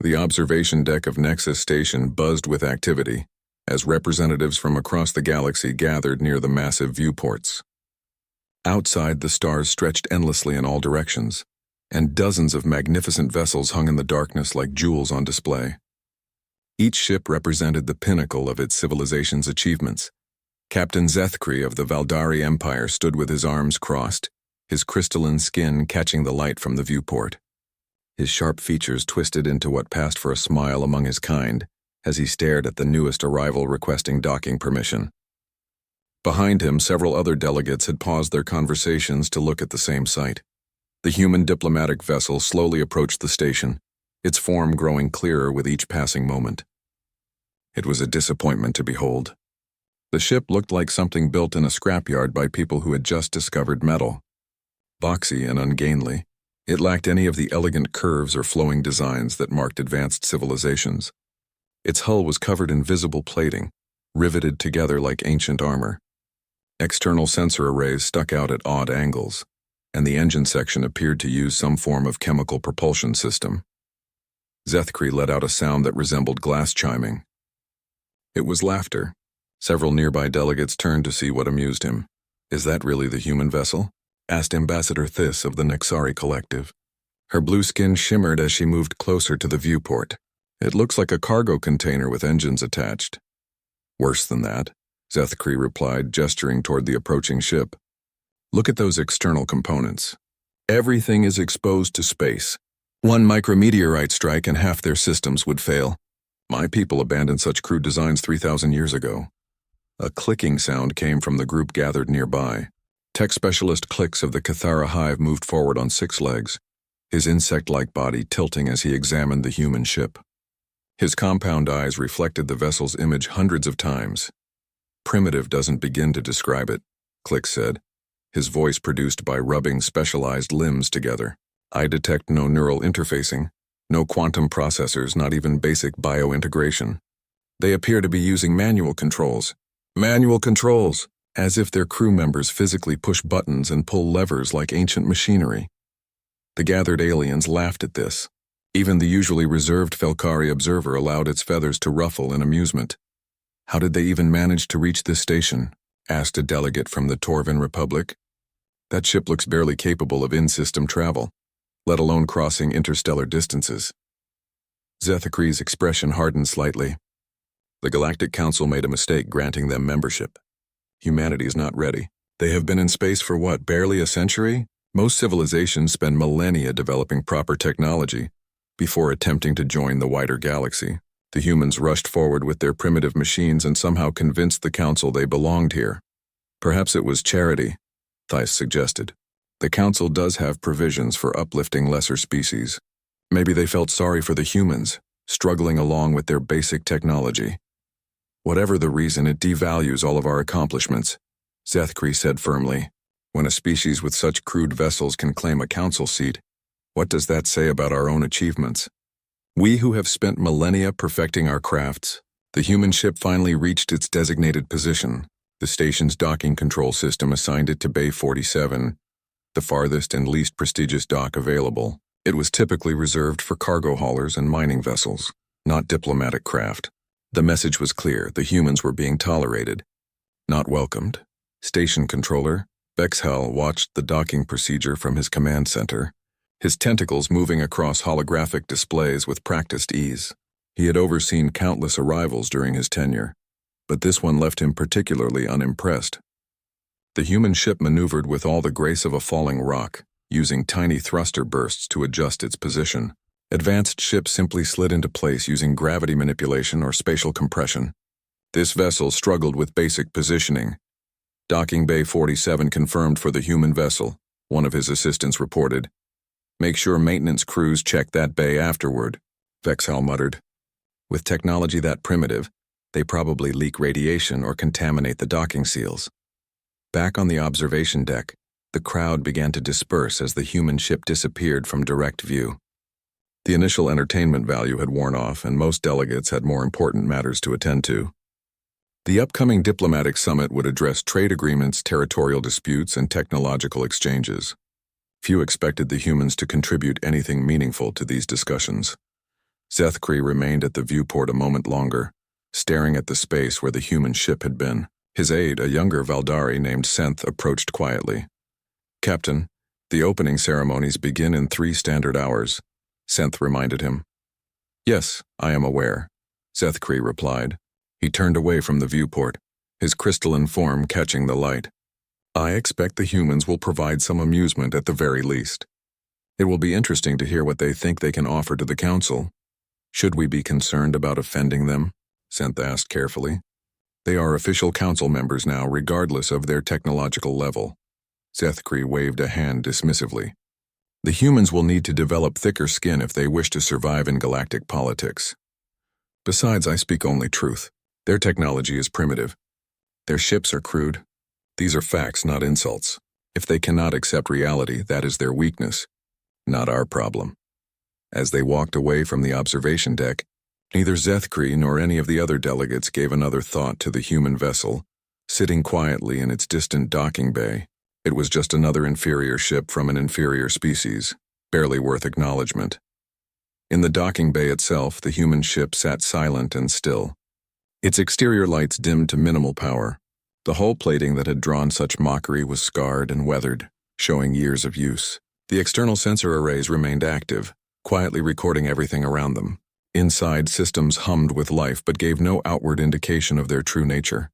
The observation deck of Nexus Station buzzed with activity as representatives from across the galaxy gathered near the massive viewports. Outside, the stars stretched endlessly in all directions, and dozens of magnificent vessels hung in the darkness like jewels on display. Each ship represented the pinnacle of its civilization's achievements. Captain Zethkri of the Valdari Empire stood with his arms crossed, his crystalline skin catching the light from the viewport. His sharp features twisted into what passed for a smile among his kind as he stared at the newest arrival requesting docking permission. Behind him, several other delegates had paused their conversations to look at the same sight. The human diplomatic vessel slowly approached the station, its form growing clearer with each passing moment. It was a disappointment to behold. The ship looked like something built in a scrapyard by people who had just discovered metal. Boxy and ungainly, it lacked any of the elegant curves or flowing designs that marked advanced civilizations. Its hull was covered in visible plating, riveted together like ancient armor. External sensor arrays stuck out at odd angles, and the engine section appeared to use some form of chemical propulsion system. Zethkri let out a sound that resembled glass chiming. It was laughter. Several nearby delegates turned to see what amused him. "Is that really the human vessel?" asked Ambassador Thys of the Nexari Collective. Her blue skin shimmered as she moved closer to the viewport. "It looks like a cargo container with engines attached." "Worse than that," Zethkri replied, gesturing toward the approaching ship. "Look at those external components. Everything is exposed to space. One micrometeorite strike and half their systems would fail. My people abandoned such crude designs 3,000 years ago." A clicking sound came from the group gathered nearby. Tech specialist Clix of the Cathara Hive moved forward on 6 legs, his insect-like body tilting as he examined the human ship. His compound eyes reflected the vessel's image hundreds of times. "Primitive doesn't begin to describe it," Clix said, his voice produced by rubbing specialized limbs together. "I detect no neural interfacing, no quantum processors, not even basic biointegration. They appear to be using manual controls. Manual controls! As if their crew members physically push buttons and pull levers like ancient machinery." The gathered aliens laughed at this. Even the usually reserved Felkari observer allowed its feathers to ruffle in amusement. "How did they even manage to reach this station?" asked a delegate from the Torvin Republic. "That ship looks barely capable of in-system travel, let alone crossing interstellar distances." Zethkri's expression hardened slightly. "The Galactic Council made a mistake granting them membership. Humanity is not ready. They have been in space for what, barely a century? Most civilizations spend millennia developing proper technology before attempting to join the wider galaxy. The humans rushed forward with their primitive machines and somehow convinced the Council they belonged here. Perhaps it was charity," Thys suggested. "The Council does have provisions for uplifting lesser species. Maybe they felt sorry for the humans, struggling along with their basic technology. Whatever the reason, it devalues all of our accomplishments," Zethkri said firmly. "When a species with such crude vessels can claim a council seat, what does that say about our own achievements? We who have spent millennia perfecting our crafts." The human ship finally reached its designated position. The station's docking control system assigned it to Bay 47, the farthest and least prestigious dock available. It was typically reserved for cargo haulers and mining vessels, not diplomatic craft. The message was clear: the humans were being tolerated, not welcomed. Station controller Bexhal watched the docking procedure from his command center, his tentacles moving across holographic displays with practiced ease. He had overseen countless arrivals during his tenure, but this one left him particularly unimpressed. The human ship maneuvered with all the grace of a falling rock, using tiny thruster bursts to adjust its position. Advanced ships simply slid into place using gravity manipulation or spatial compression. This vessel struggled with basic positioning. "Docking Bay 47 confirmed for the human vessel," one of his assistants reported. "Make sure maintenance crews check that bay afterward," Vexhal muttered. "With technology that primitive, they probably leak radiation or contaminate the docking seals." Back on the observation deck, the crowd began to disperse as the human ship disappeared from direct view. The initial entertainment value had worn off, and most delegates had more important matters to attend to. The upcoming diplomatic summit would address trade agreements, territorial disputes, and technological exchanges. Few expected the humans to contribute anything meaningful to these discussions. Zethkri remained at the viewport a moment longer, staring at the space where the human ship had been. His aide, a younger Valdari named Senth, approached quietly. "Captain, the opening ceremonies begin in 3 standard hours," Senth reminded him. "Yes, I am aware," Zethkri replied. He turned away from the viewport, his crystalline form catching the light. "I expect the humans will provide some amusement at the very least. It will be interesting to hear what they think they can offer to the council. Should we be concerned about offending them?" Senth asked carefully. "They are official council members now, regardless of their technological level." Zethkri waved a hand dismissively. "The humans will need to develop thicker skin if they wish to survive in galactic politics. Besides, I speak only truth. Their technology is primitive. Their ships are crude. These are facts, not insults. If they cannot accept reality, that is their weakness, not our problem." As they walked away from the observation deck, neither Zethkri nor any of the other delegates gave another thought to the human vessel, sitting quietly in its distant docking bay. It was just another inferior ship from an inferior species, barely worth acknowledgement. In the docking bay itself, the human ship sat silent and still. Its exterior lights dimmed to minimal power. The hull plating that had drawn such mockery was scarred and weathered, showing years of use. The external sensor arrays remained active, quietly recording everything around them. Inside, systems hummed with life but gave no outward indication of their true nature.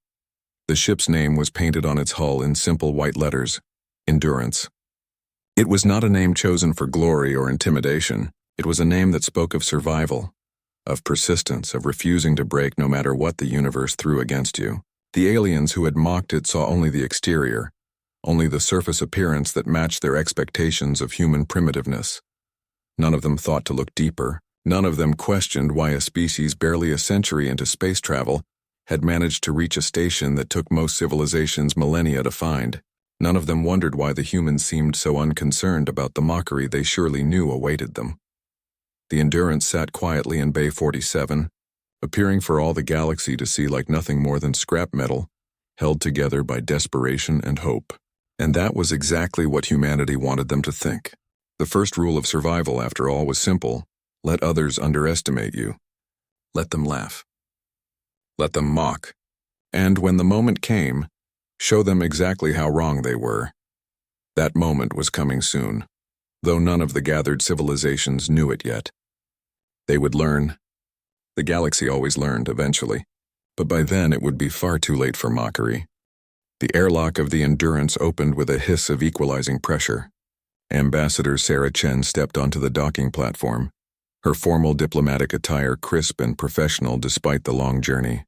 The ship's name was painted on its hull in simple white letters: Endurance. It was not a name chosen for glory or intimidation. It was a name that spoke of survival, of persistence, of refusing to break no matter what the universe threw against you. The aliens who had mocked it saw only the exterior, only the surface appearance that matched their expectations of human primitiveness. None of them thought to look deeper. None of them questioned why a species barely a century into space travel had managed to reach a station that took most civilizations millennia to find. None of them wondered why the humans seemed so unconcerned about the mockery they surely knew awaited them. The Endurance sat quietly in Bay 47, appearing for all the galaxy to see like nothing more than scrap metal, held together by desperation and hope. And that was exactly what humanity wanted them to think. The first rule of survival, after all, was simple: let others underestimate you. Let them laugh. Let them mock. And when the moment came, show them exactly how wrong they were. That moment was coming soon, though none of the gathered civilizations knew it yet. They would learn. The galaxy always learned, eventually, but by then it would be far too late for mockery. The airlock of the Endurance opened with a hiss of equalizing pressure. Ambassador Sarah Chen stepped onto the docking platform, her formal diplomatic attire crisp and professional despite the long journey.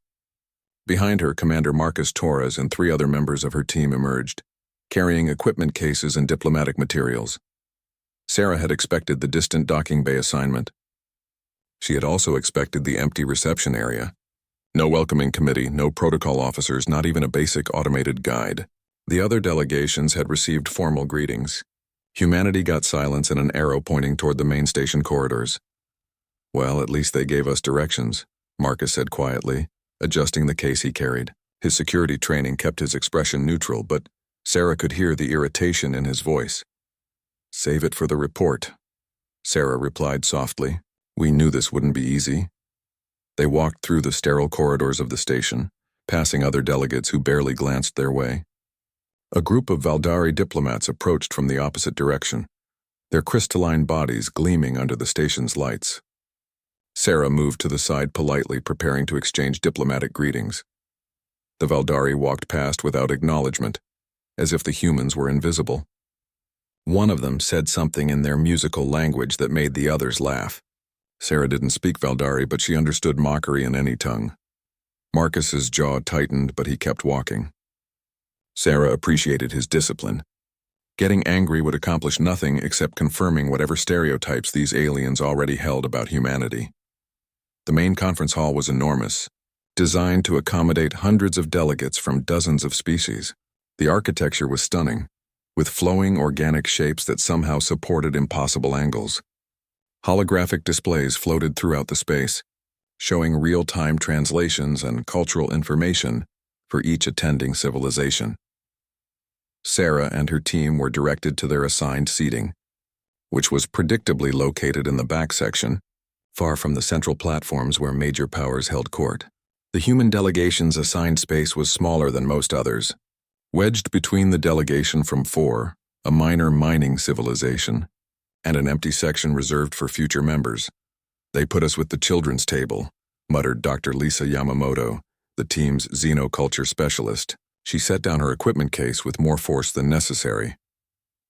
Behind her, Commander Marcus Torres and 3 other members of her team emerged, carrying equipment cases and diplomatic materials. Sarah had expected the distant docking bay assignment. She had also expected the empty reception area. No welcoming committee, no protocol officers, not even a basic automated guide. The other delegations had received formal greetings. Humanity got silence and an arrow pointing toward the main station corridors. "Well, at least they gave us directions," Marcus said quietly, adjusting the case he carried. His security training kept his expression neutral, but Sarah could hear the irritation in his voice. "Save it for the report," Sarah replied softly. "We knew this wouldn't be easy." They walked through the sterile corridors of the station, passing other delegates who barely glanced their way. A group of Valdari diplomats approached from the opposite direction, their crystalline bodies gleaming under the station's lights. Sarah moved to the side politely, preparing to exchange diplomatic greetings. The Valdari walked past without acknowledgement, as if the humans were invisible. One of them said something in their musical language that made the others laugh. Sarah didn't speak Valdari, but she understood mockery in any tongue. Marcus's jaw tightened, but he kept walking. Sarah appreciated his discipline. Getting angry would accomplish nothing except confirming whatever stereotypes these aliens already held about humanity. The main conference hall was enormous, designed to accommodate hundreds of delegates from dozens of species. The architecture was stunning, with flowing organic shapes that somehow supported impossible angles. Holographic displays floated throughout the space, showing real-time translations and cultural information for each attending civilization. Sarah and her team were directed to their assigned seating, which was predictably located in the back section, far from the central platforms where major powers held court. The human delegation's assigned space was smaller than most others. Wedged between the delegation from 4, a minor mining civilization, and an empty section reserved for future members. "They put us with the children's table," muttered Dr. Lisa Yamamoto, the team's xenoculture specialist. She set down her equipment case with more force than necessary.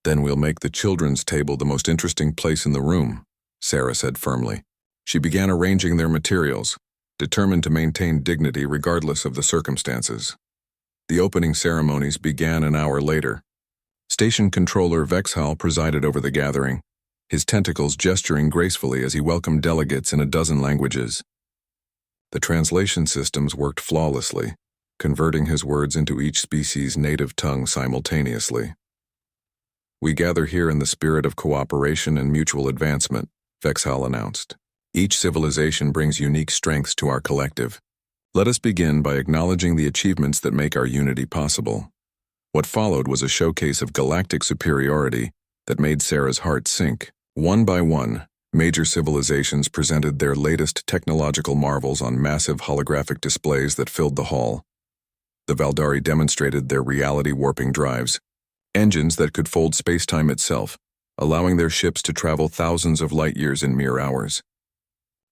"Then we'll make the children's table the most interesting place in the room," Sarah said firmly. She began arranging their materials, determined to maintain dignity regardless of the circumstances. The opening ceremonies began an hour later. Station Controller Vexhal presided over the gathering, his tentacles gesturing gracefully as he welcomed delegates in a dozen languages. The translation systems worked flawlessly, converting his words into each species' native tongue simultaneously. "We gather here in the spirit of cooperation and mutual advancement," Vexhal announced. "Each civilization brings unique strengths to our collective. Let us begin by acknowledging the achievements that make our unity possible." What followed was a showcase of galactic superiority that made Sarah's heart sink. One by one, major civilizations presented their latest technological marvels on massive holographic displays that filled the hall. The Valdari demonstrated their reality-warping drives, engines that could fold space-time itself, allowing their ships to travel thousands of light-years in mere hours.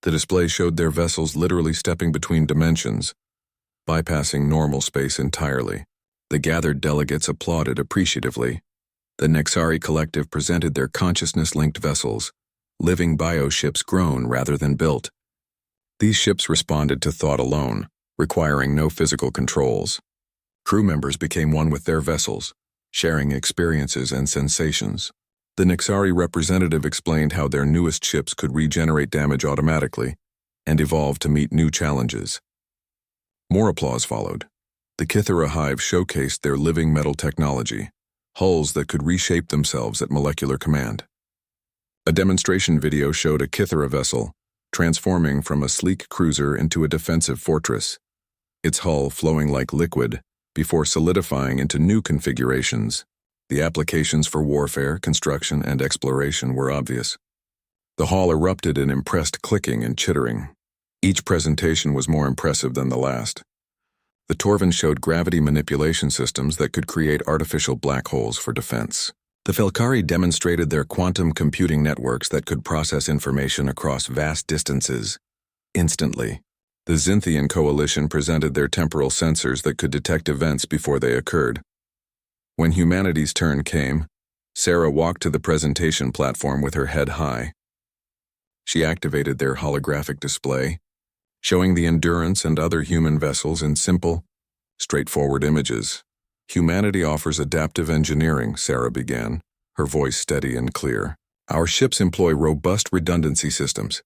The display showed their vessels literally stepping between dimensions, bypassing normal space entirely. The gathered delegates applauded appreciatively. The Nexari collective presented their consciousness-linked vessels, living bioships grown rather than built. These ships responded to thought alone, requiring no physical controls. Crew members became one with their vessels, sharing experiences and sensations. The Nexari representative explained how their newest ships could regenerate damage automatically and evolve to meet new challenges. More applause followed. The Kithara hive showcased their living metal technology, hulls that could reshape themselves at molecular command. A demonstration video showed a Kithara vessel transforming from a sleek cruiser into a defensive fortress, its hull flowing like liquid before solidifying into new configurations. The applications for warfare, construction, and exploration were obvious. The hall erupted in impressed clicking and chittering. Each presentation was more impressive than the last. The Torvin showed gravity manipulation systems that could create artificial black holes for defense. The Felkari demonstrated their quantum computing networks that could process information across vast distances instantly. The Xinthian coalition presented their temporal sensors that could detect events before they occurred. When humanity's turn came, Sarah walked to the presentation platform with her head high. She activated their holographic display, showing the Endurance and other human vessels in simple, straightforward images. "Humanity offers adaptive engineering," Sarah began, her voice steady and clear. "Our ships employ robust redundancy systems,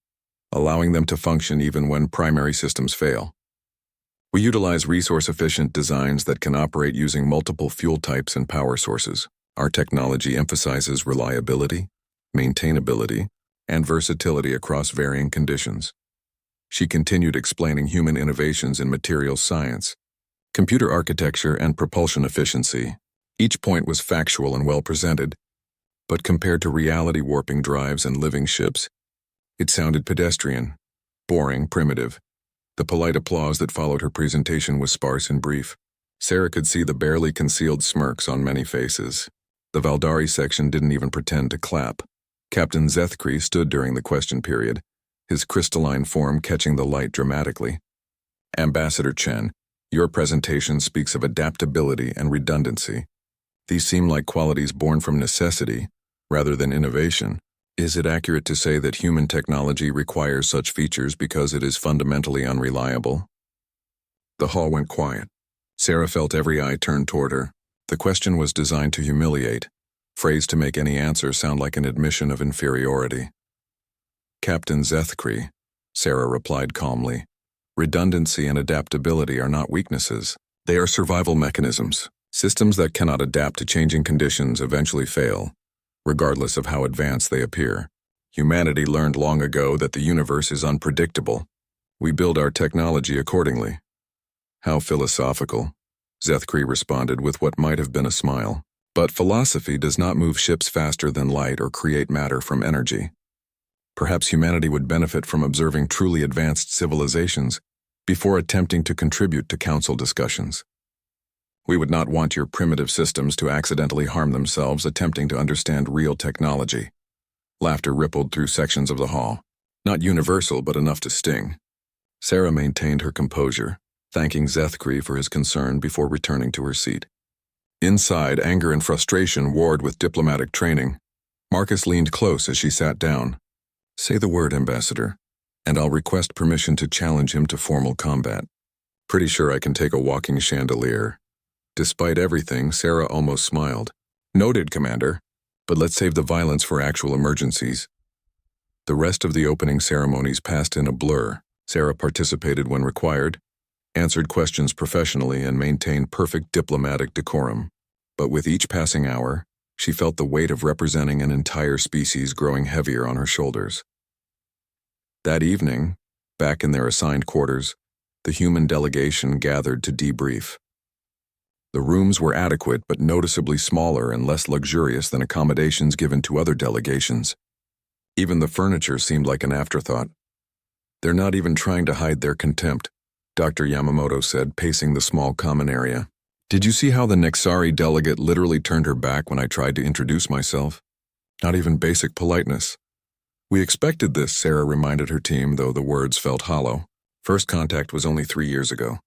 allowing them to function even when primary systems fail. We utilize resource-efficient designs that can operate using multiple fuel types and power sources. Our technology emphasizes reliability, maintainability, and versatility across varying conditions." She continued explaining human innovations in materials science, computer architecture, and propulsion efficiency. Each point was factual and well presented, but compared to reality-warping drives and living ships, it sounded pedestrian, boring, primitive. The polite applause that followed her presentation was sparse and brief. Sarah could see the barely concealed smirks on many faces. The Valdari section didn't even pretend to clap. Captain Zethkri stood during the question period, his crystalline form catching the light dramatically. "Ambassador Chen, your presentation speaks of adaptability and redundancy. These seem like qualities born from necessity, rather than innovation. Is it accurate to say that human technology requires such features because it is fundamentally unreliable?" The hall went quiet. Sarah felt every eye turned toward her. The question was designed to humiliate, phrased to make any answer sound like an admission of inferiority. "Captain Zethkri," Sarah replied calmly, "redundancy and adaptability are not weaknesses. They are survival mechanisms. Systems that cannot adapt to changing conditions eventually fail, regardless of how advanced they appear. Humanity learned long ago that the universe is unpredictable. We build our technology accordingly." "How philosophical," Zethkri responded with what might have been a smile. "But philosophy does not move ships faster than light or create matter from energy. Perhaps humanity would benefit from observing truly advanced civilizations before attempting to contribute to council discussions. We would not want your primitive systems to accidentally harm themselves attempting to understand real technology. Laughter rippled through sections of the hall. Not universal, but enough to sting. Sarah maintained her composure, thanking Zethkri for his concern before returning to her seat. Inside, anger and frustration warred with diplomatic training. Marcus leaned close as she sat down. "Say the word, Ambassador, and I'll request permission to challenge him to formal combat. Pretty sure I can take a walking chandelier." Despite everything, Sarah almost smiled. "Noted, Commander, but let's save the violence for actual emergencies." The rest of the opening ceremonies passed in a blur. Sarah participated when required, answered questions professionally, and maintained perfect diplomatic decorum. But with each passing hour, she felt the weight of representing an entire species growing heavier on her shoulders. That evening, back in their assigned quarters, the human delegation gathered to debrief. The rooms were adequate but noticeably smaller and less luxurious than accommodations given to other delegations. Even the furniture seemed like an afterthought. "They're not even trying to hide their contempt," Dr. Yamamoto said, pacing the small common area. "Did you see how the Nexari delegate literally turned her back when I tried to introduce myself? Not even basic politeness." "We expected this," Sarah reminded her team, though the words felt hollow. "First contact was only 3 years ago.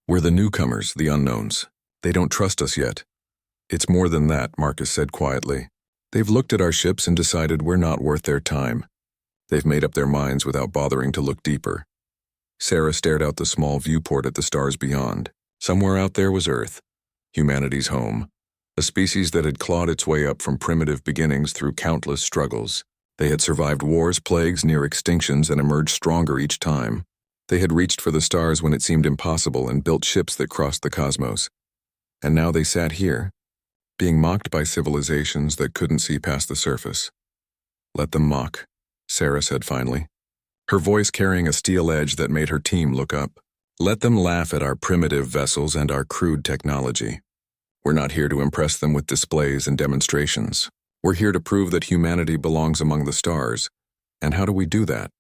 We're the newcomers, the unknowns. They don't trust us yet." "It's more than that," Marcus said quietly. "They've looked at our ships and decided we're not worth their time. They've made up their minds without bothering to look deeper." Sarah stared out the small viewport at the stars beyond. Somewhere out there was Earth, humanity's home, a species that had clawed its way up from primitive beginnings through countless struggles. They had survived wars, plagues, near extinctions, and emerged stronger each time. They had reached for the stars when it seemed impossible and built ships that crossed the cosmos. And now they sat here, being mocked by civilizations that couldn't see past the surface. "Let them mock," Sarah said finally, her voice carrying a steel edge that made her team look up. "Let them laugh at our primitive vessels and our crude technology. We're not here to impress them with displays and demonstrations. We're here to prove that humanity belongs among the stars. And how do we do that?"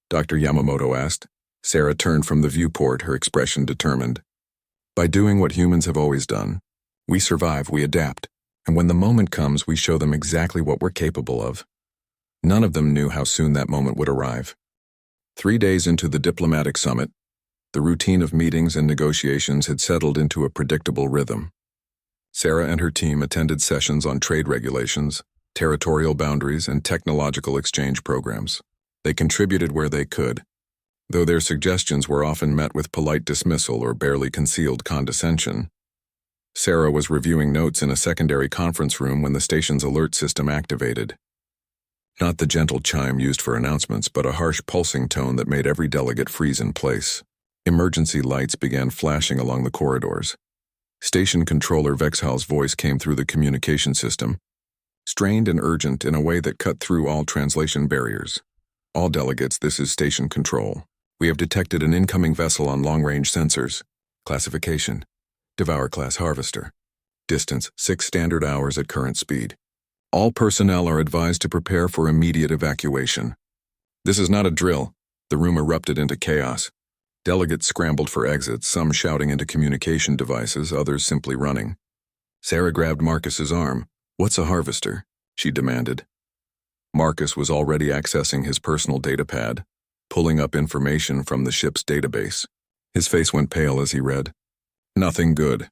Dr. Yamamoto asked. Sarah turned from the viewport, her expression determined. "By doing what humans have always done. We survive, we adapt, and when the moment comes, we show them exactly what we're capable of." None of them knew how soon that moment would arrive. 3 days into the diplomatic summit, the routine of meetings and negotiations had settled into a predictable rhythm. Sarah and her team attended sessions on trade regulations, territorial boundaries, and technological exchange programs. They contributed where they could, though their suggestions were often met with polite dismissal or barely concealed condescension. Sarah was reviewing notes in a secondary conference room when the station's alert system activated. Not the gentle chime used for announcements, but a harsh pulsing tone that made every delegate freeze in place. Emergency lights began flashing along the corridors. Station controller Vexhal's voice came through the communication system, strained and urgent in a way that cut through all translation barriers. "All delegates, this is station control. We have detected an incoming vessel on long-range sensors. Classification: Devour-class harvester. Distance: 6 standard hours at current speed. All personnel are advised to prepare for immediate evacuation." This is not a drill. The room erupted into chaos. Delegates scrambled for exits, some shouting into communication devices, others simply running. Sarah grabbed Marcus's arm. "What's a harvester?" she demanded. Marcus was already accessing his personal datapad, pulling up information from the ship's database. His face went pale as he read. "Nothing good.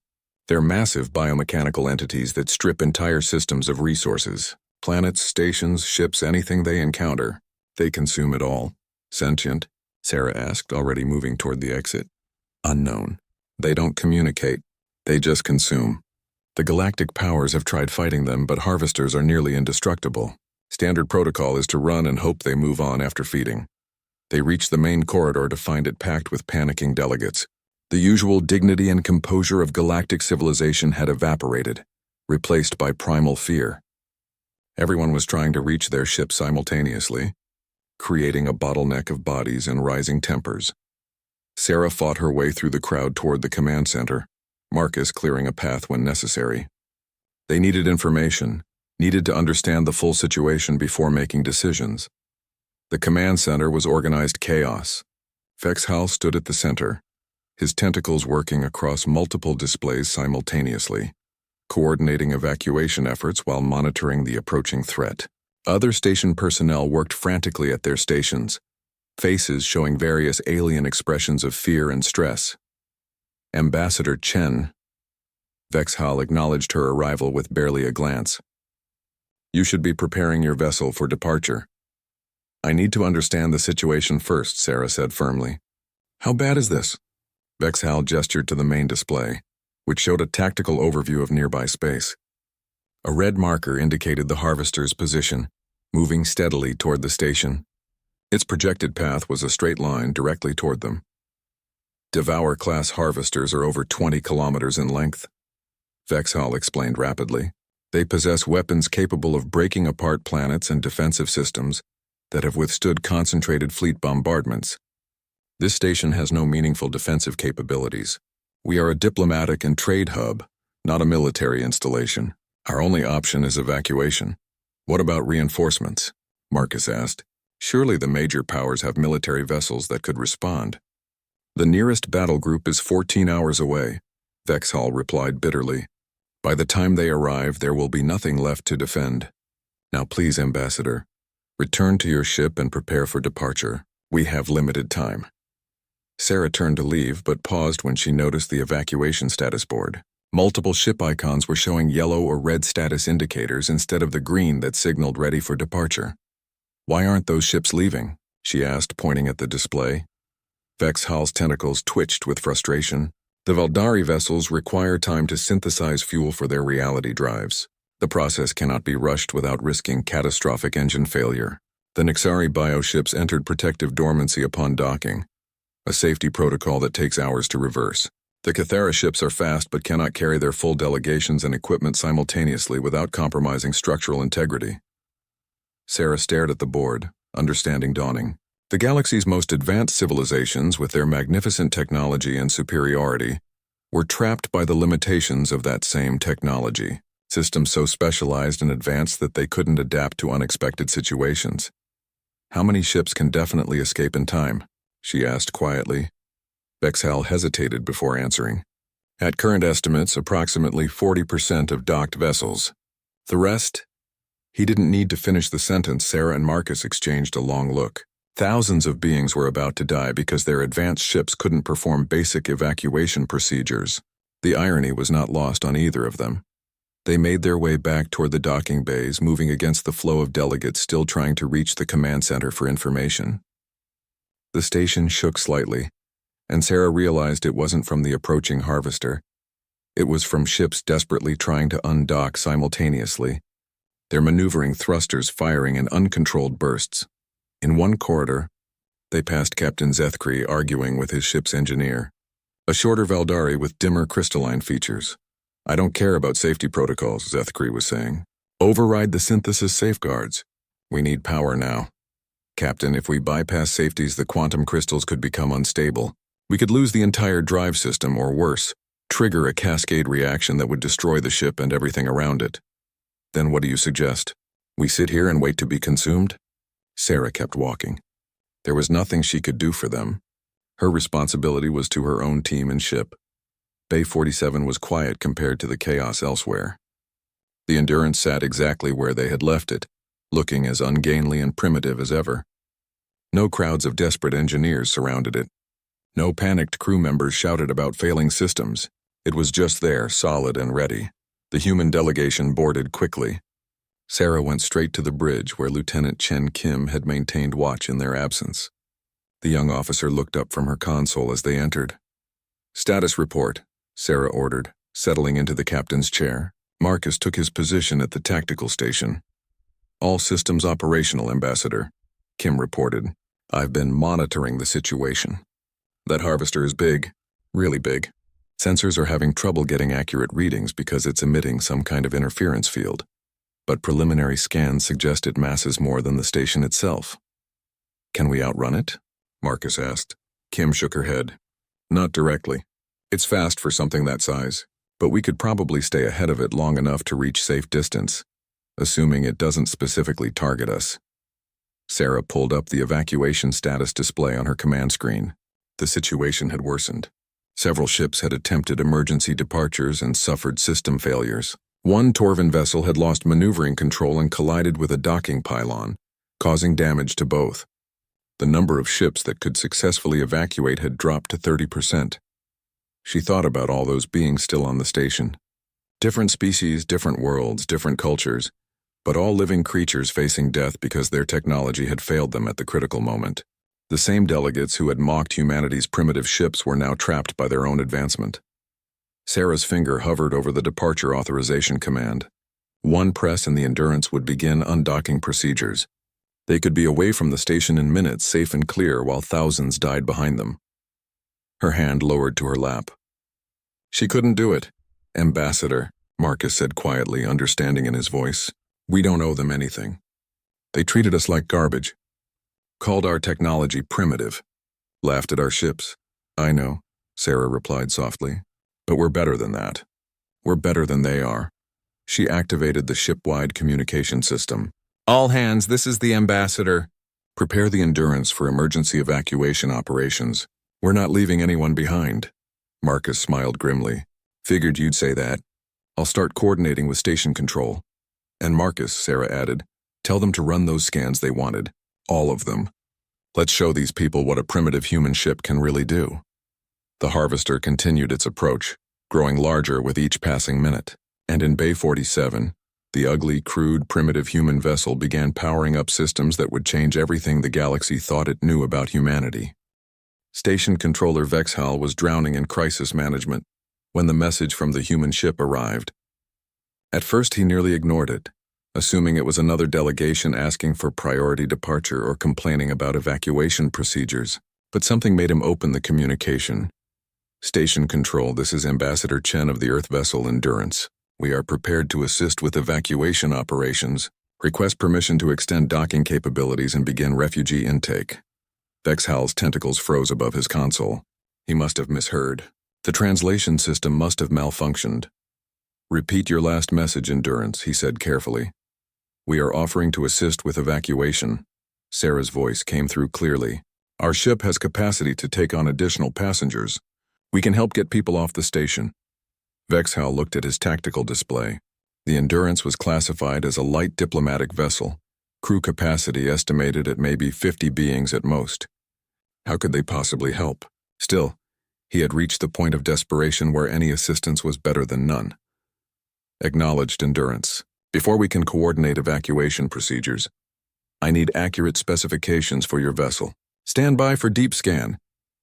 They're massive biomechanical entities that strip entire systems of resources. Planets, stations, ships, anything they encounter. They consume it all." "Sentient?" Sarah asked, already moving toward the exit. "Unknown. They don't communicate. They just consume. The galactic powers have tried fighting them, but harvesters are nearly indestructible. Standard protocol is to run and hope they move on after feeding." They reached the main corridor to find it packed with panicking delegates. The usual dignity and composure of galactic civilization had evaporated, replaced by primal fear. Everyone was trying to reach their ship simultaneously, creating a bottleneck of bodies and rising tempers. Sarah fought her way through the crowd toward the command center, Marcus clearing a path when necessary. They needed information, needed to understand the full situation before making decisions. The command center was organized chaos. Vexhal stood at the center, his tentacles working across multiple displays simultaneously, coordinating evacuation efforts while monitoring the approaching threat. Other station personnel worked frantically at their stations, faces showing various alien expressions of fear and stress. Ambassador Chen. Vexhal acknowledged her arrival with barely a glance. You should be preparing your vessel for departure. I need to understand the situation first, Sarah said firmly. How bad is this? Vexhal gestured to the main display, which showed a tactical overview of nearby space. A red marker indicated the harvester's position, moving steadily toward the station. Its projected path was a straight line directly toward them. Devour-class harvesters are over 20 kilometers in length. Vexhal explained rapidly. They possess weapons capable of breaking apart planets and defensive systems that have withstood concentrated fleet bombardments. This station has no meaningful defensive capabilities. We are a diplomatic and trade hub, not a military installation. Our only option is evacuation. What about reinforcements? Marcus asked. Surely the major powers have military vessels that could respond. The nearest battle group is 14 hours away, Vexhal replied bitterly. By the time they arrive, there will be nothing left to defend. Now please, Ambassador, return to your ship and prepare for departure. We have limited time. Sarah turned to leave, but paused when she noticed the evacuation status board. Multiple ship icons were showing yellow or red status indicators instead of the green that signaled ready for departure. Why aren't those ships leaving? She asked, pointing at the display. Vexhal's tentacles twitched with frustration. The Valdari vessels require time to synthesize fuel for their reality drives. The process cannot be rushed without risking catastrophic engine failure. The Nixari bioships entered protective dormancy upon docking, a safety protocol that takes hours to reverse. The Cathara ships are fast but cannot carry their full delegations and equipment simultaneously without compromising structural integrity. Sarah stared at the board, understanding dawning. The galaxy's most advanced civilizations, with their magnificent technology and superiority, were trapped by the limitations of that same technology. Systems so specialized and advanced that they couldn't adapt to unexpected situations. How many ships can definitely escape in time? She asked quietly. Vexhal hesitated before answering. At current estimates, approximately 40% of docked vessels. The rest? He didn't need to finish the sentence. Sarah and Marcus exchanged a long look. Thousands of beings were about to die because their advanced ships couldn't perform basic evacuation procedures. The irony was not lost on either of them. They made their way back toward the docking bays, moving against the flow of delegates still trying to reach the command center for information. The station shook slightly, and Sarah realized it wasn't from the approaching harvester. It was from ships desperately trying to undock simultaneously, their maneuvering thrusters firing in uncontrolled bursts. In one corridor, they passed Captain Zethkri arguing with his ship's engineer, a shorter Valdari with dimmer crystalline features. I don't care about safety protocols, Zethkri was saying. Override the synthesis safeguards. We need power now. Captain, if we bypass safeties, the quantum crystals could become unstable. We could lose the entire drive system, or worse, trigger a cascade reaction that would destroy the ship and everything around it. Then what do you suggest? We sit here and wait to be consumed? Sarah kept walking. There was nothing she could do for them. Her responsibility was to her own team and ship. Bay 47 was quiet compared to the chaos elsewhere. The Endurance sat exactly where they had left it, looking as ungainly and primitive as ever. No crowds of desperate engineers surrounded it. No panicked crew members shouted about failing systems. It was just there, solid and ready. The human delegation boarded quickly. Sarah went straight to the bridge where Lieutenant Chen Kim had maintained watch in their absence. The young officer looked up from her console as they entered. Status report, Sarah ordered, settling into the captain's chair. Marcus took his position at the tactical station. All systems operational, Ambassador, Kim reported. I've been monitoring the situation. That harvester is big, really big. Sensors are having trouble getting accurate readings because it's emitting some kind of interference field. But preliminary scans suggest it masses more than the station itself. Can we outrun it? Marcus asked. Kim shook her head. Not directly. It's fast for something that size, but we could probably stay ahead of it long enough to reach safe distance, assuming it doesn't specifically target us. Sarah pulled up the evacuation status display on her command screen. The situation had worsened. Several ships had attempted emergency departures and suffered system failures. One Torvin vessel had lost maneuvering control and collided with a docking pylon, causing damage to both. The number of ships that could successfully evacuate had dropped to 30%. She thought about all those beings still on the station. Different species, different worlds, different cultures, but all living creatures facing death because their technology had failed them at the critical moment. The same delegates who had mocked humanity's primitive ships were now trapped by their own advancement. Sarah's finger hovered over the departure authorization command. One press and the Endurance would begin undocking procedures. They could be away from the station in minutes, safe and clear, while thousands died behind them. Her hand lowered to her lap. She couldn't do it. Ambassador, Marcus said quietly, understanding in his voice. We don't owe them anything. They treated us like garbage. Called our technology primitive. Laughed at our ships. I know, Sarah replied softly. But we're better than that. We're better than they are. She activated the ship-wide communication system. All hands, this is the Ambassador. Prepare the Endurance for emergency evacuation operations. We're not leaving anyone behind. Marcus smiled grimly. Figured you'd say that. I'll start coordinating with station control. And Marcus, Sarah added, tell them to run those scans they wanted. All of them. Let's show these people what a primitive human ship can really do. The Harvester continued its approach, growing larger with each passing minute. And in Bay 47, the ugly, crude, primitive human vessel began powering up systems that would change everything the galaxy thought it knew about humanity. Station Controller Vexhal was drowning in crisis management when the message from the human ship arrived. At first he nearly ignored it, assuming it was another delegation asking for priority departure or complaining about evacuation procedures, but something made him open the communication. Station Control, this is Ambassador Chen of the Earth vessel Endurance. We are prepared to assist with evacuation operations. Request permission to extend docking capabilities and begin refugee intake. Vexhal's tentacles froze above his console. He must have misheard. The translation system must have malfunctioned. Repeat your last message, Endurance, he said carefully. We are offering to assist with evacuation. Sarah's voice came through clearly. Our ship has capacity to take on additional passengers. We can help get people off the station. Vexhal looked at his tactical display. The Endurance was classified as a light diplomatic vessel. Crew capacity estimated at maybe 50 beings at most. How could they possibly help? Still, he had reached the point of desperation where any assistance was better than none. Acknowledged, Endurance. Before we can coordinate evacuation procedures, I need accurate specifications for your vessel. Stand by for deep scan.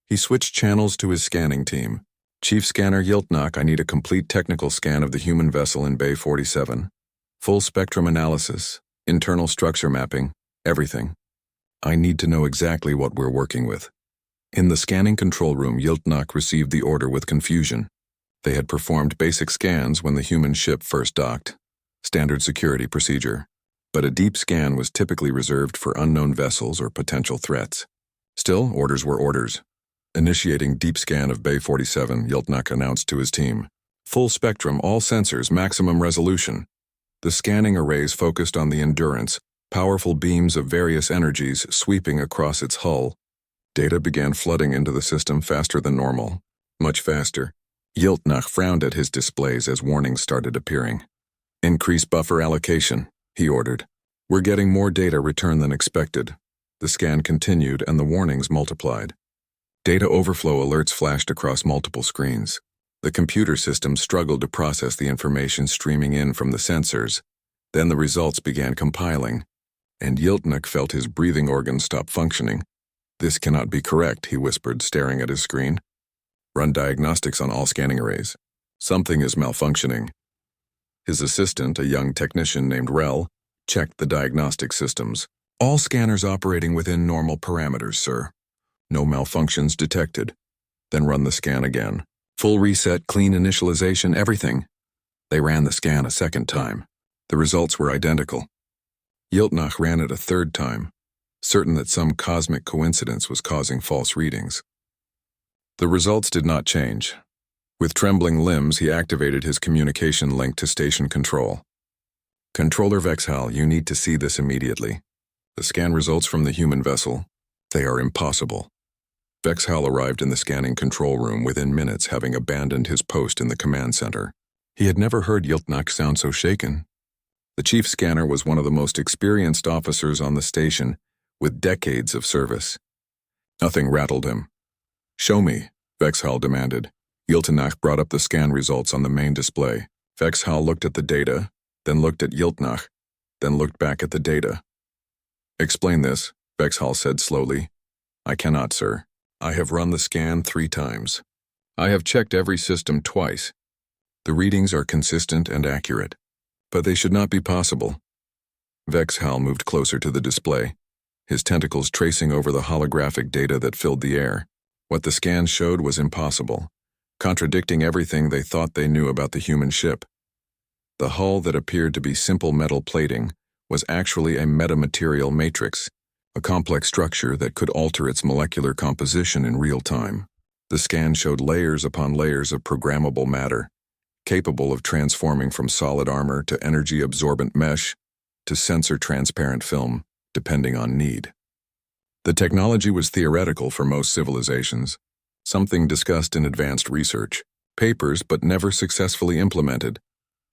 He switched channels to his scanning team. Chief Scanner Yiltnak, I need a complete technical scan of the human vessel in Bay 47. Full spectrum analysis, internal structure mapping, everything. I need to know exactly what we're working with. In the scanning control room, Yiltnak received the order with confusion. They had performed basic scans when the human ship first docked. Standard security procedure. But a deep scan was typically reserved for unknown vessels or potential threats. Still, orders were orders. Initiating deep scan of Bay 47, Yiltnak announced to his team. Full spectrum, all sensors, maximum resolution. The scanning arrays focused on the Endurance, powerful beams of various energies sweeping across its hull. Data began flooding into the system faster than normal. Much faster. Yiltnak frowned at his displays as warnings started appearing. Increase buffer allocation, he ordered. We're getting more data return than expected. The scan continued and the warnings multiplied. Data overflow alerts flashed across multiple screens. The computer system struggled to process the information streaming in from the sensors. Then the results began compiling, and Yiltnak felt his breathing organs stop functioning. This cannot be correct, he whispered, staring at his screen. Run diagnostics on all scanning arrays. Something is malfunctioning. His assistant, a young technician named Rel, checked the diagnostic systems. All scanners operating within normal parameters, sir. No malfunctions detected. Then run the scan again. Full reset, clean initialization, everything. They ran the scan a second time. The results were identical. Yiltnak ran it a third time, certain that some cosmic coincidence was causing false readings. The results did not change. With trembling limbs, he activated his communication link to station control. Controller Vexhal, you need to see this immediately. The scan results from the human vessel. They are impossible. Vexhal arrived in the scanning control room within minutes, having abandoned his post in the command center. He had never heard Yiltnach sound so shaken. The chief scanner was one of the most experienced officers on the station, with decades of service. Nothing rattled him. "Show me," Vexhal demanded. Yiltnach brought up the scan results on the main display. Vexhal looked at the data, then looked at Yiltnach, then looked back at the data. "Explain this," Vexhal said slowly. "I cannot, sir. I have run the scan 3 times. I have checked every system twice. The readings are consistent and accurate, but they should not be possible." Vexhal moved closer to the display, his tentacles tracing over the holographic data that filled the air. What the scan showed was impossible, contradicting everything they thought they knew about the human ship. The hull that appeared to be simple metal plating was actually a metamaterial matrix, a complex structure that could alter its molecular composition in real time. The scan showed layers upon layers of programmable matter, capable of transforming from solid armor to energy-absorbent mesh to sensor-transparent film, depending on need. The technology was theoretical for most civilizations, something discussed in advanced research, papers but never successfully implemented.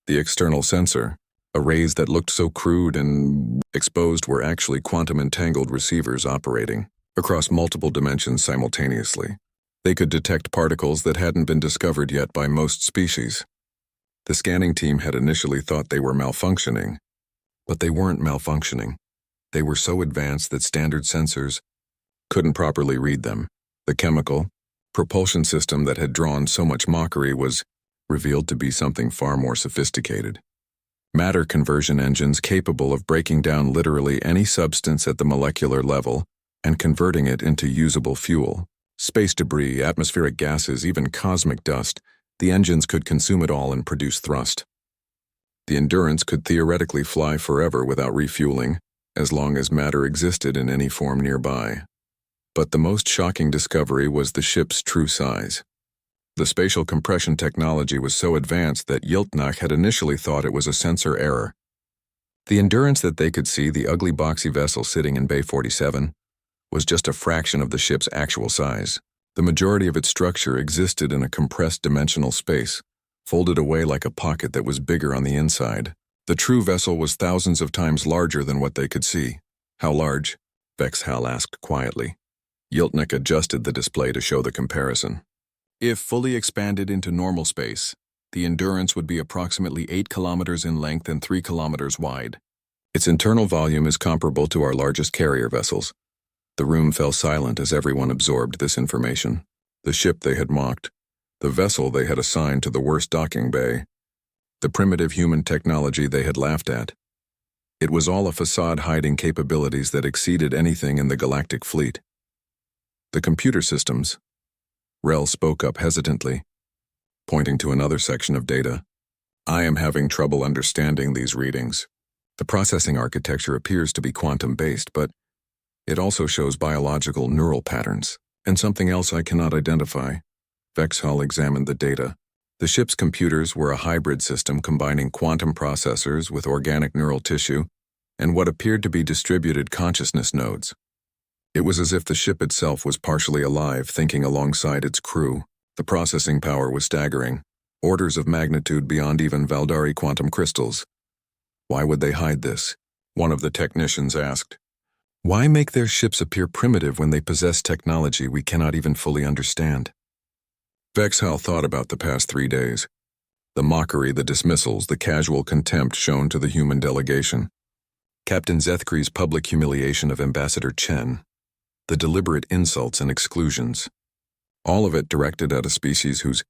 The external sensor, arrays that looked so crude and exposed, were actually quantum-entangled receivers operating across multiple dimensions simultaneously. They could detect particles that hadn't been discovered yet by most species. The scanning team had initially thought they were malfunctioning, but they weren't malfunctioning. They were so advanced that standard sensors couldn't properly read them. The chemical propulsion system that had drawn so much mockery was revealed to be something far more sophisticated. Matter conversion engines capable of breaking down literally any substance at the molecular level and converting it into usable fuel. Space debris, atmospheric gases, even cosmic dust, the engines could consume it all and produce thrust. The Endurance could theoretically fly forever without refueling, as long as matter existed in any form nearby. But the most shocking discovery was the ship's true size. The spatial compression technology was so advanced that Yiltnach had initially thought it was a sensor error. The Endurance that they could see, the ugly boxy vessel sitting in Bay 47, was just a fraction of the ship's actual size. The majority of its structure existed in a compressed dimensional space, folded away like a pocket that was bigger on the inside. The true vessel was thousands of times larger than what they could see. "How large?" Vexhal asked quietly. Yiltnach adjusted the display to show the comparison. "If fully expanded into normal space, the Endurance would be approximately 8 kilometers in length and 3 kilometers wide. Its internal volume is comparable to our largest carrier vessels." The room fell silent as everyone absorbed this information. The ship they had mocked, the vessel they had assigned to the worst docking bay, the primitive human technology they had laughed at. It was all a facade hiding capabilities that exceeded anything in the galactic fleet. "The computer systems," Rel spoke up hesitantly, pointing to another section of data. "I am having trouble understanding these readings. The processing architecture appears to be quantum-based, but it also shows biological neural patterns, and something else I cannot identify." Vexhal examined the data. The ship's computers were a hybrid system combining quantum processors with organic neural tissue and what appeared to be distributed consciousness nodes. It was as if the ship itself was partially alive, thinking alongside its crew. The processing power was staggering, orders of magnitude beyond even Valdari quantum crystals. "Why would they hide this?" one of the technicians asked. "Why make their ships appear primitive when they possess technology we cannot even fully understand?" Vexhal thought about the past 3 days. The mockery, the dismissals, the casual contempt shown to the human delegation. Captain Zethkri's public humiliation of Ambassador Chen. The deliberate insults and exclusions. All of it directed at a species whose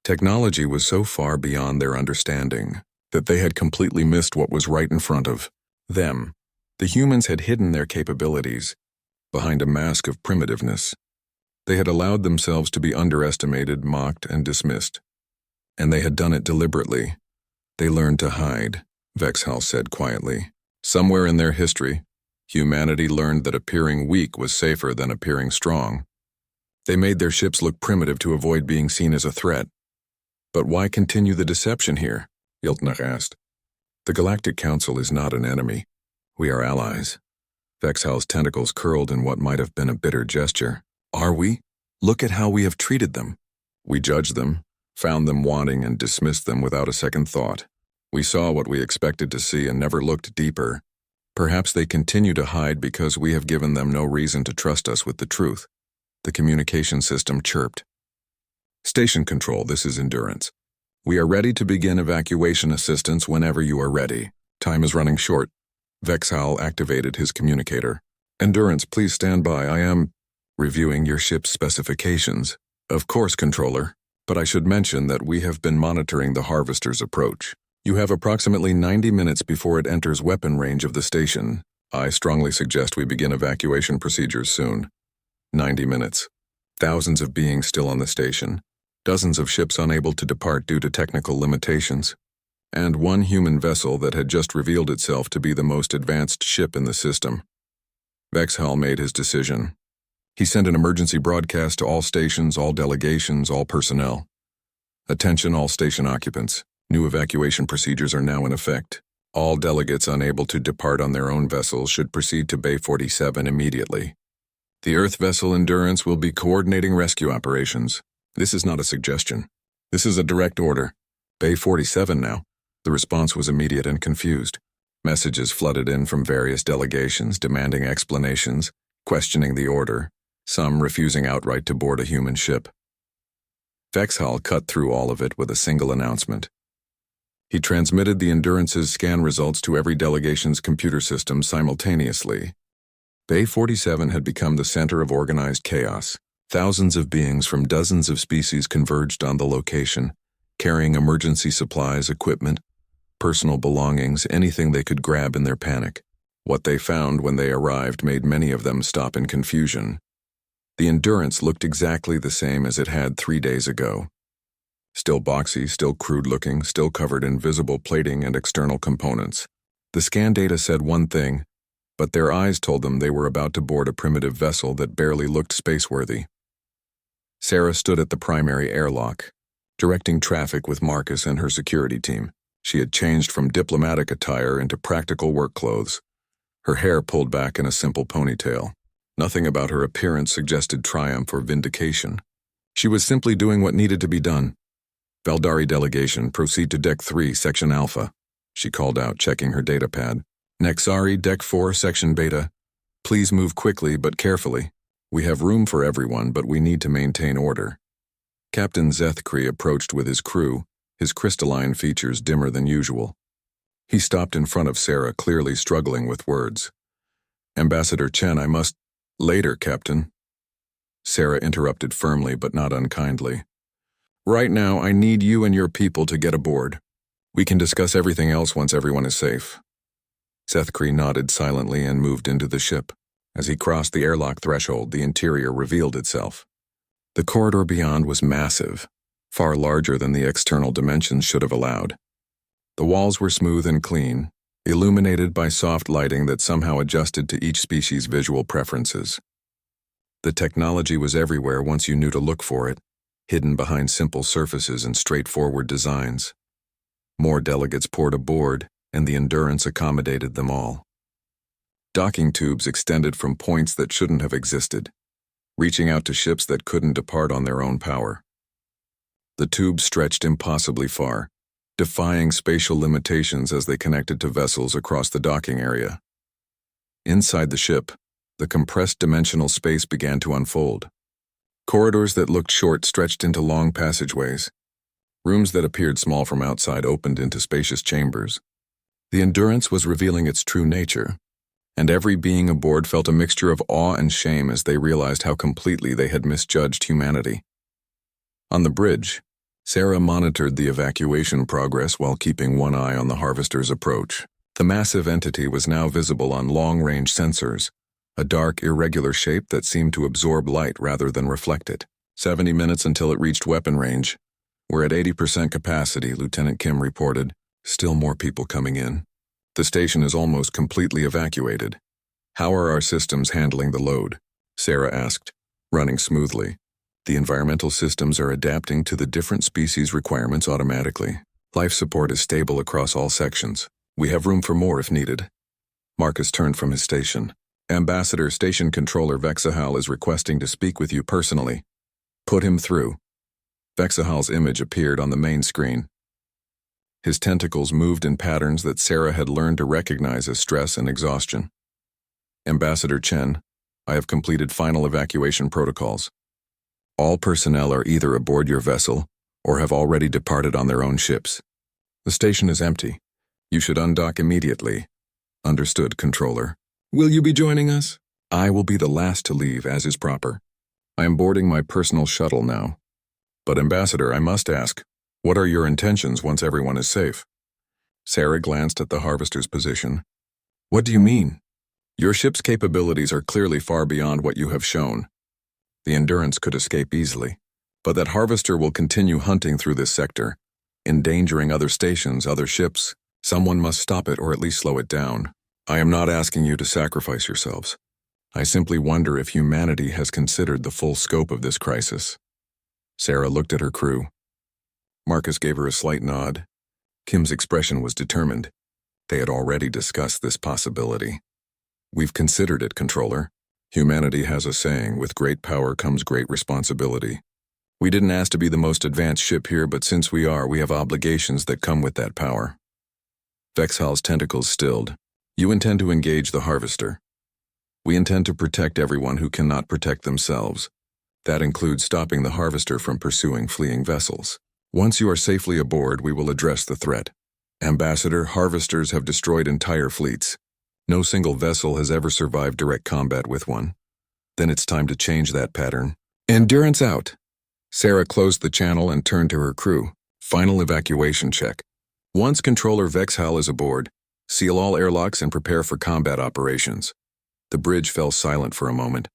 technology was so far beyond their understanding that they had completely missed what was right in front of them. The humans had hidden their capabilities behind a mask of primitiveness. They had allowed themselves to be underestimated, mocked, and dismissed. And they had done it deliberately. They learned to hide, Vexhal said quietly. Somewhere in their history, humanity learned that appearing weak was safer than appearing strong. They made their ships look primitive to avoid being seen as a threat. "But why continue the deception here?" Yiltnach asked. "The Galactic Council is not an enemy. We are allies." Vexhal's tentacles curled in what might have been a bitter gesture. Are we? Look at how we have treated them. We judged them, found them wanting, and dismissed them without a second thought. We saw what we expected to see and never looked deeper. Perhaps they continue to hide because we have given them no reason to trust us with the truth. The communication system chirped. Station Control, this is Endurance. We are ready to begin evacuation assistance whenever you are ready. Time is running short. Vexhal activated his communicator. Endurance, please stand by. I am reviewing your ship's specifications. Of course, Controller, but I should mention that we have been monitoring the Harvester's approach. You have approximately 90 minutes before it enters weapon range of the station. I strongly suggest we begin evacuation procedures soon. 90 minutes. Thousands of beings still on the station. Dozens of ships unable to depart due to technical limitations. And one human vessel that had just revealed itself to be the most advanced ship in the system. Vexhal made his decision. He sent an emergency broadcast to all stations, all delegations, all personnel. Attention all station occupants. New evacuation procedures are now in effect. All delegates unable to depart on their own vessels should proceed to Bay 47 immediately. The Earth vessel Endurance will be coordinating rescue operations. This is not a suggestion. This is a direct order. Bay 47 now. The response was immediate and confused. Messages flooded in from various delegations demanding explanations, questioning the order, some refusing outright to board a human ship. Vexhal cut through all of it with a single announcement. He transmitted the Endurance's scan results to every delegation's computer system simultaneously. Bay 47 had become the center of organized chaos. Thousands of beings from dozens of species converged on the location, carrying emergency supplies, equipment, personal belongings, anything they could grab in their panic. What they found when they arrived made many of them stop in confusion. The Endurance looked exactly the same as it had 3 days ago. Still boxy, still crude-looking, still covered in visible plating and external components. The scan data said one thing, but their eyes told them they were about to board a primitive vessel that barely looked space-worthy. Sarah stood at the primary airlock, directing traffic with Marcus and her security team. She had changed from diplomatic attire into practical work clothes, her hair pulled back in a simple ponytail. Nothing about her appearance suggested triumph or vindication. She was simply doing what needed to be done. Valdari delegation, proceed to Deck 3, Section Alpha, she called out, checking her datapad. Nexari, Deck 4, Section Beta. Please move quickly but carefully. We have room for everyone, but we need to maintain order. Captain Zethkri approached with his crew, his crystalline features dimmer than usual. He stopped in front of Sarah, clearly struggling with words. Ambassador Chen, I must... Later, Captain. Sarah interrupted firmly but not unkindly. Right now, I need you and your people to get aboard. We can discuss everything else once everyone is safe. Zethkri nodded silently and moved into the ship. As he crossed the airlock threshold, the interior revealed itself. The corridor beyond was massive, far larger than the external dimensions should have allowed. The walls were smooth and clean, illuminated by soft lighting that somehow adjusted to each species' visual preferences. The technology was everywhere once you knew to look for it, hidden behind simple surfaces and straightforward designs. More delegates poured aboard, and the Endurance accommodated them all. Docking tubes extended from points that shouldn't have existed, reaching out to ships that couldn't depart on their own power. The tubes stretched impossibly far, defying spatial limitations as they connected to vessels across the docking area. Inside the ship, the compressed dimensional space began to unfold. Corridors that looked short stretched into long passageways. Rooms that appeared small from outside opened into spacious chambers. The Endurance was revealing its true nature, and every being aboard felt a mixture of awe and shame as they realized how completely they had misjudged humanity. On the bridge, Sarah monitored the evacuation progress while keeping one eye on the Harvester's approach. The massive entity was now visible on long-range sensors, a dark, irregular shape that seemed to absorb light rather than reflect it. 70 minutes until it reached weapon range. We're at 80% capacity, Lieutenant Kim reported. Still more people coming in. The station is almost completely evacuated. How are our systems handling the load? Sarah asked. Running smoothly. The environmental systems are adapting to the different species' requirements automatically. Life support is stable across all sections. We have room for more if needed. Marcus turned from his station. Ambassador Station Controller Vexahal is requesting to speak with you personally. Put him through. Vexahal's image appeared on the main screen. His tentacles moved in patterns that Sarah had learned to recognize as stress and exhaustion. Ambassador Chen, I have completed final evacuation protocols. All personnel are either aboard your vessel or have already departed on their own ships. The station is empty. You should undock immediately. Understood, Controller. Will you be joining us? I will be the last to leave, as is proper. I am boarding my personal shuttle now. But Ambassador, I must ask, what are your intentions once everyone is safe? Sarah glanced at the Harvester's position. What do you mean? Your ship's capabilities are clearly far beyond what you have shown. The Endurance could escape easily, but that Harvester will continue hunting through this sector, endangering other stations, other ships. Someone must stop it or at least slow it down. I am not asking you to sacrifice yourselves. I simply wonder if humanity has considered the full scope of this crisis. Sarah looked at her crew. Marcus gave her a slight nod. Kim's expression was determined. They had already discussed this possibility. We've considered it, Controller. Humanity has a saying, with great power comes great responsibility. We didn't ask to be the most advanced ship here, but since we are, we have obligations that come with that power. Vexhal's tentacles stilled. You intend to engage the Harvester. We intend to protect everyone who cannot protect themselves. That includes stopping the Harvester from pursuing fleeing vessels. Once you are safely aboard, we will address the threat. Ambassador, Harvesters have destroyed entire fleets. No single vessel has ever survived direct combat with one. Then it's time to change that pattern. Endurance out. Sarah closed the channel and turned to her crew. Final evacuation check. Once Controller Vexhal is aboard, seal all airlocks and prepare for combat operations. The bridge fell silent for a moment.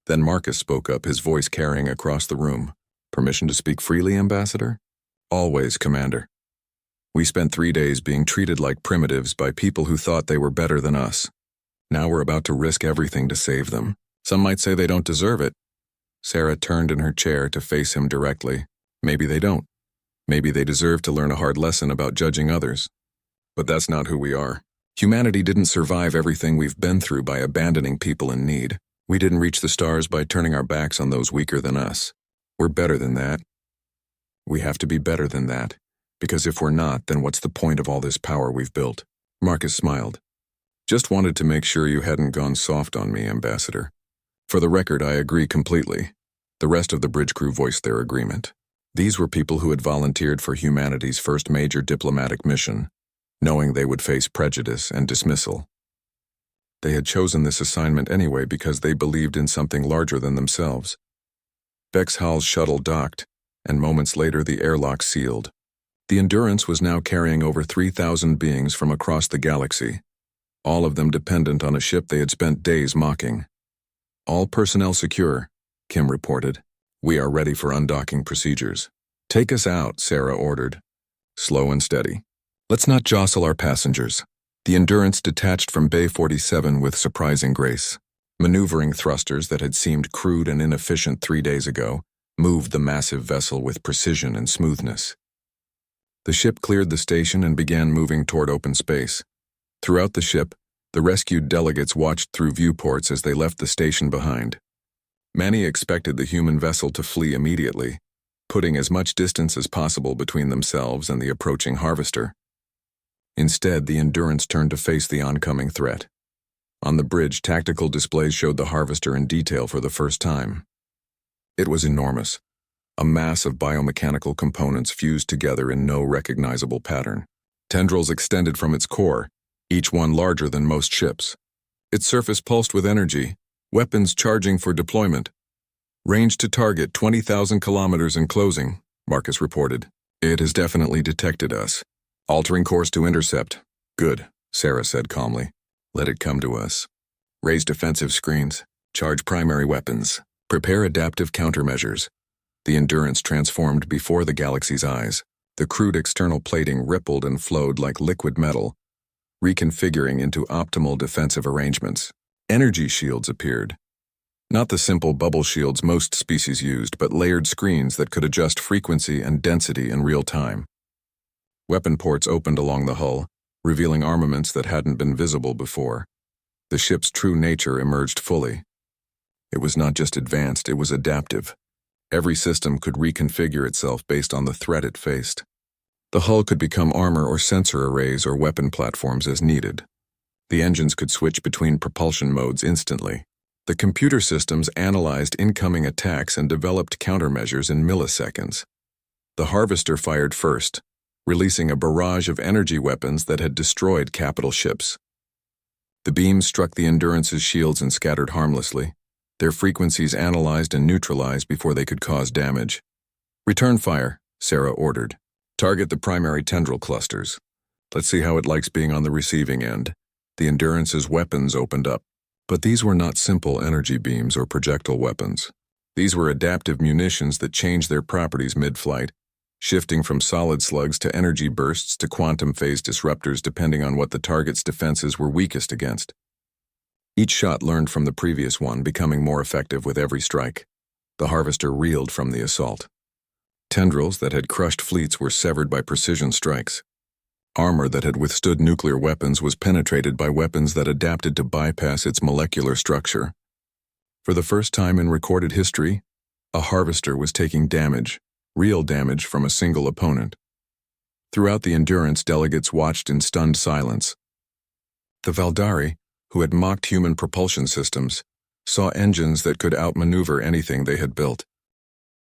Then Marcus spoke up, his voice carrying across the room. Permission to speak freely, Ambassador? Always, Commander. We spent 3 days being treated like primitives by people who thought they were better than us. Now we're about to risk everything to save them. Some might say they don't deserve it. Sarah turned in her chair to face him directly. Maybe they don't. Maybe they deserve to learn a hard lesson about judging others. But that's not who we are. Humanity didn't survive everything we've been through by abandoning people in need. We didn't reach the stars by turning our backs on those weaker than us. We're better than that. We have to be better than that. Because if we're not, then what's the point of all this power we've built? Marcus smiled. Just wanted to make sure you hadn't gone soft on me, Ambassador. For the record, I agree completely. The rest of the bridge crew voiced their agreement. These were people who had volunteered for humanity's first major diplomatic mission, knowing they would face prejudice and dismissal. They had chosen this assignment anyway because they believed in something larger than themselves. Vexhal's shuttle docked, and moments later the airlock sealed. The Endurance was now carrying over 3,000 beings from across the galaxy, all of them dependent on a ship they had spent days mocking. All personnel secure, Kim reported. We are ready for undocking procedures. Take us out, Sarah ordered. Slow and steady. Let's not jostle our passengers. The Endurance detached from Bay 47 with surprising grace. Maneuvering thrusters that had seemed crude and inefficient 3 days ago moved the massive vessel with precision and smoothness. The ship cleared the station and began moving toward open space. Throughout the ship, the rescued delegates watched through viewports as they left the station behind. Many expected the human vessel to flee immediately, putting as much distance as possible between themselves and the approaching Harvester. Instead, the Endurance turned to face the oncoming threat. On the bridge, tactical displays showed the Harvester in detail for the first time. It was enormous, a mass of biomechanical components fused together in no recognizable pattern. Tendrils extended from its core, each one larger than most ships. Its surface pulsed with energy, weapons charging for deployment. Range to target 20,000 kilometers in closing, Marcus reported. It has definitely detected us. Altering course to intercept. Good, Sarah said calmly. Let it come to us. Raise defensive screens. Charge primary weapons. Prepare adaptive countermeasures. The Endurance transformed before the galaxy's eyes. The crude external plating rippled and flowed like liquid metal, reconfiguring into optimal defensive arrangements. Energy shields appeared. Not the simple bubble shields most species used, but layered screens that could adjust frequency and density in real time. Weapon ports opened along the hull, revealing armaments that hadn't been visible before. The ship's true nature emerged fully. It was not just advanced, it was adaptive. Every system could reconfigure itself based on the threat it faced. The hull could become armor or sensor arrays or weapon platforms as needed. The engines could switch between propulsion modes instantly. The computer systems analyzed incoming attacks and developed countermeasures in milliseconds. The Harvester fired first, releasing a barrage of energy weapons that had destroyed capital ships. The beams struck the Endurance's shields and scattered harmlessly, their frequencies analyzed and neutralized before they could cause damage. "Return fire," Sarah ordered. "Target the primary tendril clusters. Let's see how it likes being on the receiving end." The Endurance's weapons opened up. But these were not simple energy beams or projectile weapons. These were adaptive munitions that changed their properties mid-flight, shifting from solid slugs to energy bursts to quantum phase disruptors depending on what the target's defenses were weakest against. Each shot learned from the previous one, becoming more effective with every strike. The Harvester reeled from the assault. Tendrils that had crushed fleets were severed by precision strikes. Armor that had withstood nuclear weapons was penetrated by weapons that adapted to bypass its molecular structure. For the first time in recorded history, a Harvester was taking damage, real damage from a single opponent. Throughout the Endurance, delegates watched in stunned silence. The Valdari, who had mocked human propulsion systems, saw engines that could outmaneuver anything they had built.